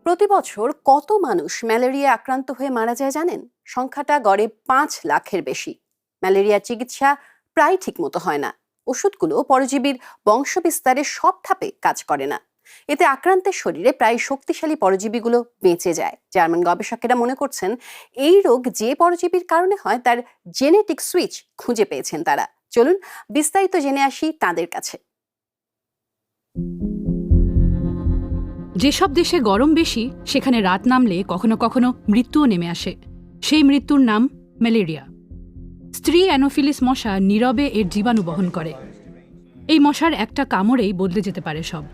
প্রতি বছর কত মানুষ ম্যালেরিয়া আক্রান্ত হয়ে মারা যায় জানেন? সংখ্যাটা গড়ে 5 লাখের বেশি। ম্যালেরিয়ার চিকিৎসা প্রায় ঠিকমতো হয় না। ওষুধগুলো পরজীবীর বংশবিস্তারের সব ধাপে কাজ করে না। এতে আক্রান্তের শরীরে প্রায় শক্তিশালী পরজীবীগুলো বেঁচে যায়। জার্মান গবেষকেরা মনে করছেন এই রোগ যে পরজীবীর কারণে হয় তার জেনেটিক সুইচ খুঁজে পেয়েছেন তারা। চলুন বিস্তারিত জেনে আসি তাদের কাছে। যেসব দেশে গরম বেশি সেখানে রাত নামলে কখনো কখনো মৃত্যুও নেমে আসে। সেই মৃত্যুর নাম ম্যালেরিয়া। স্ত্রী অ্যানোফিলিস মশা নীরবে এর জীবাণু বহন করে। এই মশার একটা কামড়েই বদলে যেতে পারে সব।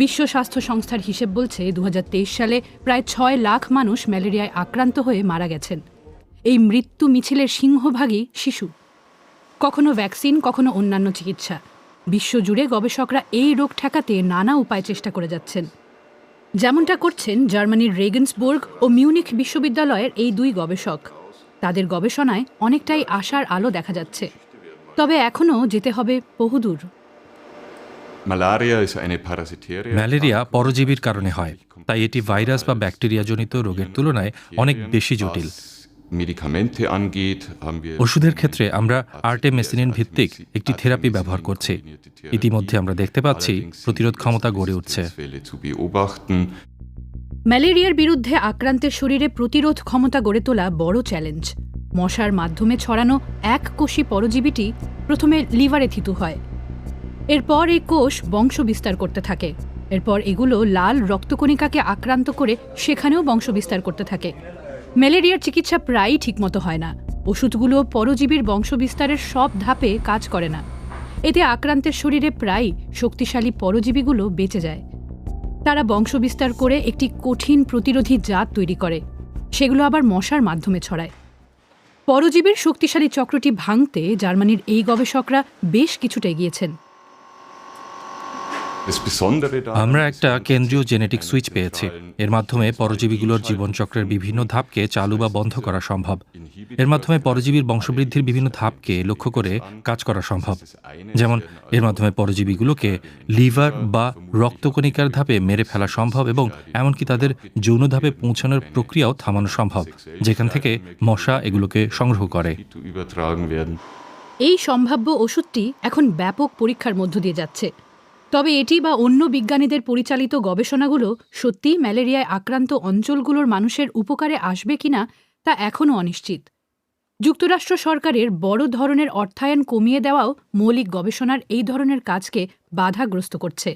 বিশ্ব স্বাস্থ্য সংস্থার হিসেব বলছে 2023 সালে প্রায় 6 লাখ মানুষ ম্যালেরিয়ায় আক্রান্ত হয়ে মারা গেছেন। এই মৃত্যু মিছিলের সিংহভাগই শিশু। কখনো ভ্যাকসিন, কখনো অন্যান্য চিকিৎসা। বিশ্বজুড়ে গবেষকরা এই রোগ ঠেকাতে নানা উপায় চেষ্টা করে যাচ্ছেন। যেমনটা করছেন জার্মানির রেগেন্সবুর্গ ও মিউনিখ বিশ্ববিদ্যালয়ের এই দুই গবেষক। তাদের গবেষণায় অনেকটাই আশার আলো দেখা যাচ্ছে, তবে এখনও যেতে হবে বহুদূর। ম্যালেরিয়া পরজীবীর কারণে হয়, তাই এটি ভাইরাস বা ব্যাকটেরিয়াজনিত রোগের তুলনায় অনেক বেশি জটিল। ওষুধের ক্ষেত্রে আমরা আর্টেমিসিনিন ভিত্তিক একটি থেরাপি ব্যবহার করছি। ইতিমধ্যে আমরা দেখতে পাচ্ছি প্রতিরোধ ক্ষমতা গড়ে উঠছে। ম্যালেরিয়ার বিরুদ্ধে আক্রান্তের শরীরে প্রতিরোধ ক্ষমতা গড়ে তোলা বড় চ্যালেঞ্জ। মশার মাধ্যমে ছড়ানো এক কোষী পরজীবীটি প্রথমে লিভারে থিতু হয়। এরপর এই কোষ বংশ বিস্তার করতে থাকে। এরপর এগুলো লাল রক্তকণিকাকে আক্রান্ত করে সেখানেও বংশ বিস্তার করতে থাকে। ম্যালেরিয়ার চিকিৎসা প্রায়ই ঠিকমতো হয় না। ওষুধগুলো পরজীবীর বংশবিস্তারের সব ধাপে কাজ করে না। এতে আক্রান্তের শরীরে প্রায় শক্তিশালী পরজীবীগুলো বেঁচে যায়। তারা বংশবিস্তার করে একটি কঠিন প্রতিরোধী জাত তৈরি করে, সেগুলো আবার মশার মাধ্যমে ছড়ায়। পরজীবীর শক্তিশালী চক্রটি ভাঙতে জার্মানির এই গবেষকরা বেশ কিছুটা এগিয়েছেন। আমরা একটা কেন্দ্রীয় জেনেটিক সুইচ পেয়েছি। এর মাধ্যমে পরজীবীগুলোর জীবনচক্রের বিভিন্ন ধাপকে চালু বা বন্ধ করা সম্ভব। এর মাধ্যমে পরজীবীর বংশবৃদ্ধির বিভিন্ন ধাপকে লক্ষ্য করে কাজ করা সম্ভব। যেমন এর মাধ্যমে পরজীবীগুলোকে লিভার বা রক্তকণিকার ধাপে মেরে ফেলা সম্ভব এবং এমনকি তাদের যৌন ধাপে পৌঁছানোর প্রক্রিয়াও থামানো সম্ভব, যেখান থেকে মশা এগুলোকে সংগ্রহ করে। এই সম্ভাব্য ওষুধটি এখন ব্যাপক পরীক্ষার মধ্য দিয়ে যাচ্ছে। তবে এটি বা অন্য বিজ্ঞানীদের পরিচালিত গবেষণাগুলো সত্যিই ম্যালেরিয়ায় আক্রান্ত অঞ্চলগুলোর মানুষের উপকারে আসবে কিনা তা এখনও অনিশ্চিত। যুক্তরাষ্ট্র সরকারের বড় ধরনের অর্থায়ন কমিয়ে দেওয়াও মৌলিক গবেষণার এই ধরনের কাজকে বাধাগ্রস্ত করছে।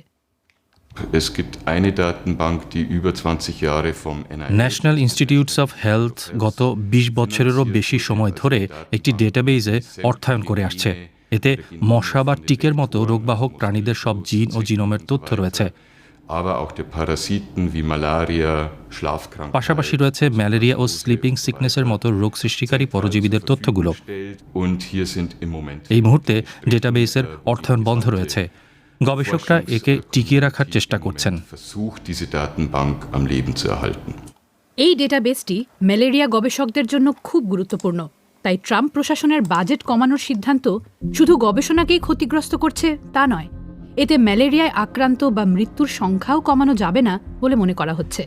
ন্যাশনাল ইনস্টিটিউটস অফ হেলথ গত 20 বছরেরও বেশি সময় ধরে একটি ডেটাবেজে অর্থায়ন করে আসছে। এতে মশা বা টিকের মতো রোগবাহক প্রাণীদের সব জিন ও জিনোমের তথ্য রয়েছে। পাশাপাশি রয়েছে ম্যালেরিয়া ও স্লিপিং সিকনেসের মতো রোগ সৃষ্টিকারী পরজীবীদের তথ্যগুলো। এই মুহূর্তে ডেটাবেসের অর্থায়ন বন্ধ রয়েছে। গবেষকরা একে টিকিয়ে রাখার চেষ্টা করছেন। এই ডেটাবেসটি ম্যালেরিয়া গবেষকদের জন্য খুব গুরুত্বপূর্ণ। তাই ট্রাম্প প্রশাসনের বাজেট কমানোর সিদ্ধান্ত শুধু গবেষণাকেই ক্ষতিগ্রস্ত করছে তা নয়, এতে ম্যালেরিয়ায় আক্রান্ত বা মৃত্যুর সংখ্যাও কমানো যাবে না বলে মনে করা হচ্ছে।